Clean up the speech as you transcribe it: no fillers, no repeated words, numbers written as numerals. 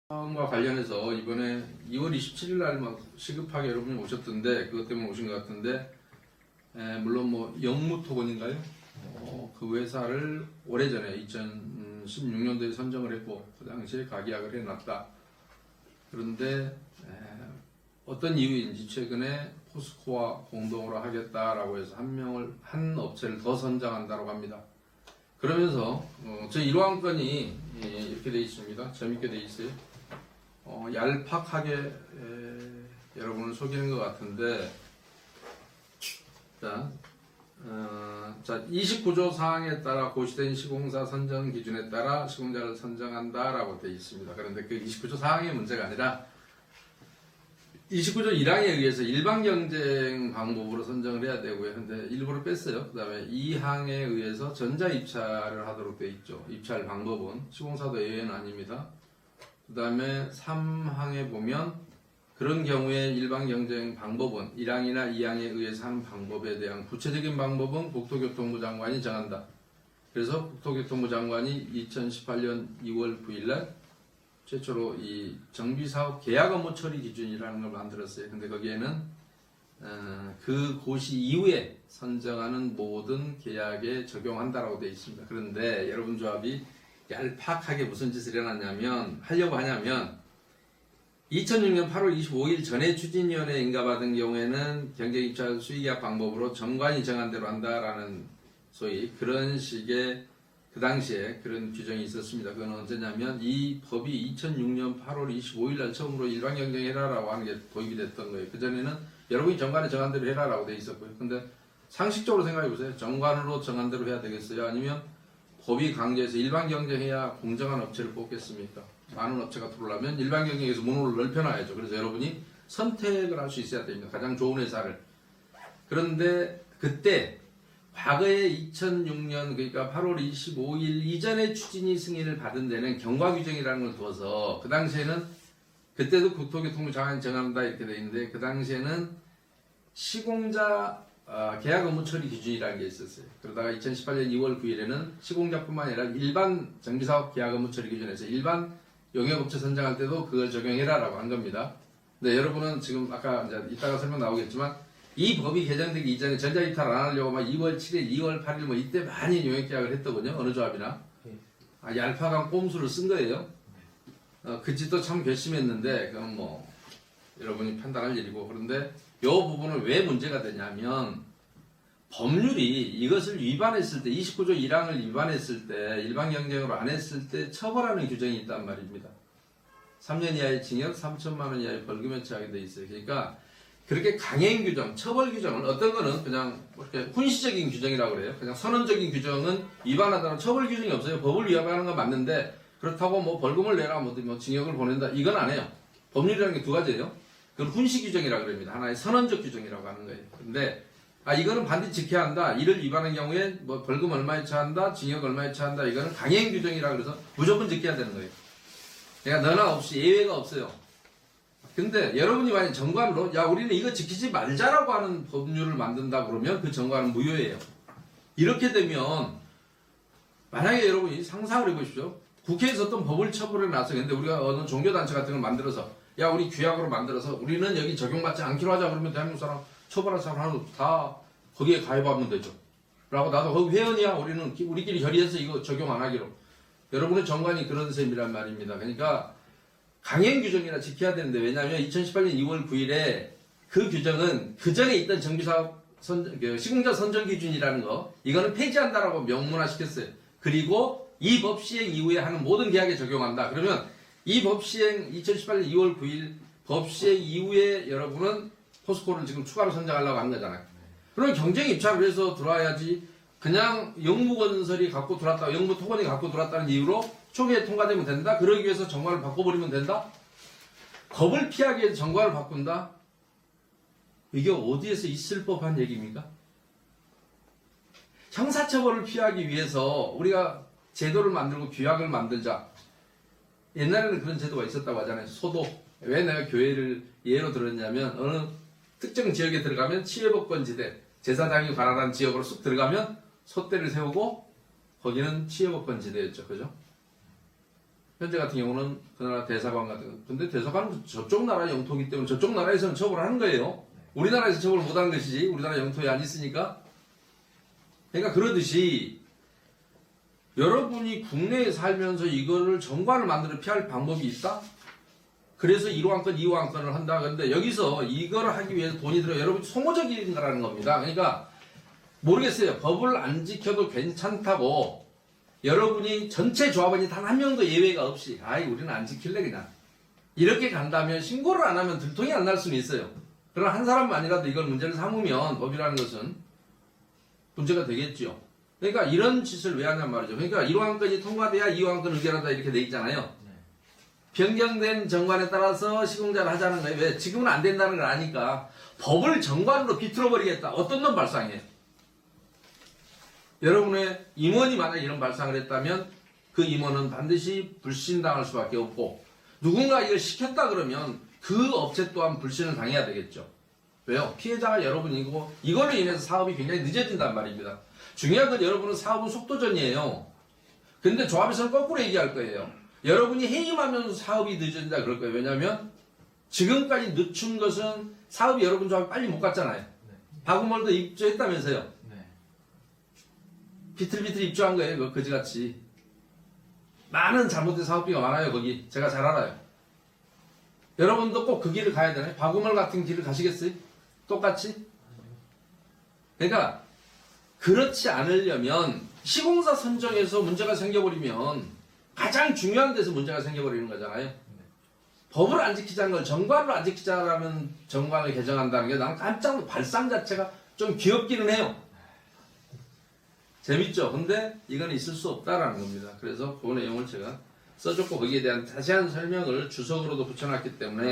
과 관련해서 이번에 2월 27일 날 막 시급하게 여러분이 오셨던데 그것 때문에 오신 것 같은데 물론 뭐 영무토건인가요? 그 회사를 오래전에 2016년도에 선정을 했고 그 당시에 가계약을 해놨다. 그런데 어떤 이유인지 최근에 포스코와 공동으로 하겠다라고 해서 한 업체를 더 선정한다고 합니다. 그러면서 저 1호항 건이 이렇게 되어 있습니다. 재밌게 되어 있어요. 얄팍하게 여러분을 속이는 것 같은데 자 29조 사항에 따라 고시된 시공사 선정 기준에 따라 시공자를 선정한다라고 되어 있습니다. 그런데 그 29조 사항의 문제가 아니라 29조 1항에 의해서 일반 경쟁 방법으로 선정을 해야 되고요. 근데 일부러 뺐어요. 그 다음에 2항에 의해서 전자 입찰을 하도록 되어 있죠. 입찰 방법은 시공사도 예외는 아닙니다. 그 다음에 3항에 보면 그런 경우에 일반 경쟁 방법은 1항이나 2항에 의해서 하는 방법에 대한 구체적인 방법은 국토교통부 장관이 정한다. 그래서 국토교통부 장관이 2018년 2월 9일날 최초로 이 정비사업 계약 업무 처리 기준이라는 걸 만들었어요. 근데 거기에는 그 고시 이후에 선정하는 모든 계약에 적용한다라고 되어 있습니다. 그런데 여러분 조합이 얄팍하게 무슨 짓을 하려고 하냐면 2006년 8월 25일 전에 추진위원회 인가받은 경우에는 경쟁입찰 수의계약 방법으로 정관이 정한 대로 한다라는 소위 그런 식의 그 당시에 그런 규정이 있었습니다. 그건 언제냐면 이 법이 2006년 8월 25일 날 처음으로 일반 경쟁해라라고 하는 게 도입이 됐던 거예요. 그전에는 여러분이 정관에 정한 대로 해라라고 돼 있었고요. 근데 상식적으로 생각해 보세요. 정관으로 정한 대로 해야 되겠어요? 아니면 법이 강제해서 일반 경쟁해야 공정한 업체를 뽑겠습니까? 많은 업체가 들어오려면 일반 경쟁에서 문호를 넓혀놔야죠. 그래서 여러분이 선택을 할 수 있어야 됩니다. 가장 좋은 회사를. 그런데 그때 과거에 2006년 그러니까 8월 25일 이전에 추진위 승인을 받은 데는 경과 규정이라는 걸 두어서 그 당시에는 그때도 국토교통부 장관이 정한다 이렇게 돼 있는데 그 당시에는 시공자 계약 업무 처리 기준이라는 게 있었어요. 그러다가 2018년 2월 9일에는 시공자뿐만 아니라 일반 정비사업 계약 업무 처리 기준에서 일반 용역업체 선정할 때도 그걸 적용해라라고 한 겁니다. 근데 여러분은 지금 아까 이제 이따가 설명 나오겠지만 이 법이 개정되기 이전에 전자입찰 안 하려고 막 2월 7일, 2월 8일 뭐 이때 많이 용역계약을 했더군요. 어느 조합이나. 얄팍한 꼼수를 쓴 거예요. 그 짓도 참 괘씸했는데 그건 뭐 여러분이 판단할 일이고 그런데 이 부분은 왜 문제가 되냐면 법률이 이것을 위반했을 때 29조 1항을 위반했을 때 일반 경쟁으로 안 했을 때 처벌하는 규정이 있단 말입니다. 3년 이하의 징역 3천만 원 이하의 벌금에 처하게 돼 있어요. 그러니까 그렇게 강행 규정, 처벌 규정을 어떤 거는 그냥 이렇게 훈시적인 규정이라고 그래요. 그냥 선언적인 규정은 위반하다는 처벌 규정이 없어요. 법을 위반하는 건 맞는데 그렇다고 뭐 벌금을 내라, 뭐 징역을 보낸다 이건 안 해요. 법률이라는 게 두 가지예요. 그건 훈시 규정이라고 그럽니다. 하나의 선언적 규정이라고 하는 거예요. 근데 이거는 반드시 지켜야 한다. 이를 위반한 경우에 뭐 벌금 얼마에 처한다, 징역 얼마에 처한다. 이거는 강행 규정이라고 그래서 무조건 지켜야 되는 거예요. 그러니까 너나 없이 예외가 없어요. 근데 여러분이 만약 정관으로 우리는 이거 지키지 말자라고 하는 법률을 만든다 그러면 그 정관은 무효예요. 이렇게 되면 만약에 여러분이 상상을 해보십시오. 국회에서 어떤 법을 처벌해 놨어요. 근데 우리가 어느 종교단체 같은 걸 만들어서 우리 규약으로 만들어서 우리는 여기 적용받지 않기로 하자 그러면 대한민국 사람 처벌할 사람 하나도 다 거기에 가입하면 되죠. 라고 나도 거기 회원이야. 우리끼리 결의해서 이거 적용 안 하기로. 여러분의 정관이 그런 셈이란 말입니다. 그러니까 강행 규정이나 지켜야 되는데 왜냐하면 2018년 2월 9일에 그 규정은 그 전에 있던 정비사업 시공자 선정 기준이라는 거 이거는 폐지한다라고 명문화시켰어요. 그리고 이 법 시행 이후에 하는 모든 계약에 적용한다. 그러면 이 법 시행 2018년 2월 9일 법 시행 이후에 여러분은 포스코를 지금 추가로 선정하려고 한 거잖아요. 그럼 경쟁 입찰을 해서 들어와야지 그냥 영무건설이 갖고 들어왔다, 영무토건이 갖고 들어왔다는 이유로 초기에 통과되면 된다? 그러기 위해서 정관을 바꿔버리면 된다? 법을 피하기 위해서 정관을 바꾼다? 이게 어디에서 있을 법한 얘기입니까? 형사처벌을 피하기 위해서 우리가 제도를 만들고 규약을 만들자. 옛날에는 그런 제도가 있었다고 하잖아요. 소도. 왜 내가 교회를 예로 들었냐면 어느 특정 지역에 들어가면 치외법권지대, 제사장이 관할한 지역으로 쑥 들어가면 소대를 세우고 거기는 치외법권지대였죠. 그죠? 현재 같은 경우는 그 나라 대사관 같은 거. 근데 대사관은 저쪽 나라 영토이기 때문에 저쪽 나라에서는 처벌하는 거예요. 우리나라에서 처벌 못하는 것이지 우리나라 영토에 안 있으니까. 그러니까 그러듯이 여러분이 국내에 살면서 이거를 정관을 만들어 피할 방법이 있다? 그래서 1호항권, 2호항권을 한다. 근데 여기서 이거를 하기 위해서 돈이 들어 여러분이 소모적인 거라는 겁니다. 그러니까 모르겠어요. 법을 안 지켜도 괜찮다고 여러분이 전체 조합원이 단 한 명도 예외가 없이 아이 우리는 안 지킬래 그냥 이렇게 간다면 신고를 안 하면 들통이 안 날 수는 있어요. 그러나 한 사람만이라도 이걸 문제를 삼으면 법이라는 것은 문제가 되겠죠. 그러니까 이런 짓을 왜 하냔 말이죠. 그러니까 1호항권이 통과돼야 2호항권 의결한다 이렇게 돼 있잖아요. 변경된 정관에 따라서 시공자를 하자는 거예요. 왜? 지금은 안 된다는 걸 아니까 법을 정관으로 비틀어버리겠다. 어떤 놈 발상이에요? 여러분의 임원이 만약 이런 발상을 했다면 그 임원은 반드시 불신당할 수밖에 없고 누군가 이걸 시켰다 그러면 그 업체 또한 불신을 당해야 되겠죠. 왜요? 피해자가 여러분이고 이걸로 인해서 사업이 굉장히 늦어진단 말입니다. 중요한 건 여러분은 사업은 속도전이에요. 근데 조합에서는 거꾸로 얘기할 거예요. 여러분이 해임하면서 사업이 늦어진다 그럴 거예요. 왜냐하면 지금까지 늦춘 것은 사업이 여러분 조합이 빨리 못 갔잖아요. 바구멀도 입주했다면서요. 비틀비틀 입주한 거예요. 그거 거지같이. 많은 잘못된 사업비가 많아요. 거기. 제가 잘 알아요. 여러분도 꼭 그 길을 가야 되나요? 바구멀 같은 길을 가시겠어요? 똑같이? 그러니까 그렇지 않으려면 시공사 선정에서 문제가 생겨버리면 가장 중요한 데서 문제가 생겨버리는 거잖아요. 법을 안 지키자는 걸 정관을 안 지키자라면 정관을 개정한다는 게 나는 깜짝 발상 자체가 좀 귀엽기는 해요. 재밌죠? 근데 이건 있을 수 없다라는 겁니다. 그래서 그 내용을 제가 써줬고 거기에 대한 자세한 설명을 주석으로도 붙여놨기 때문에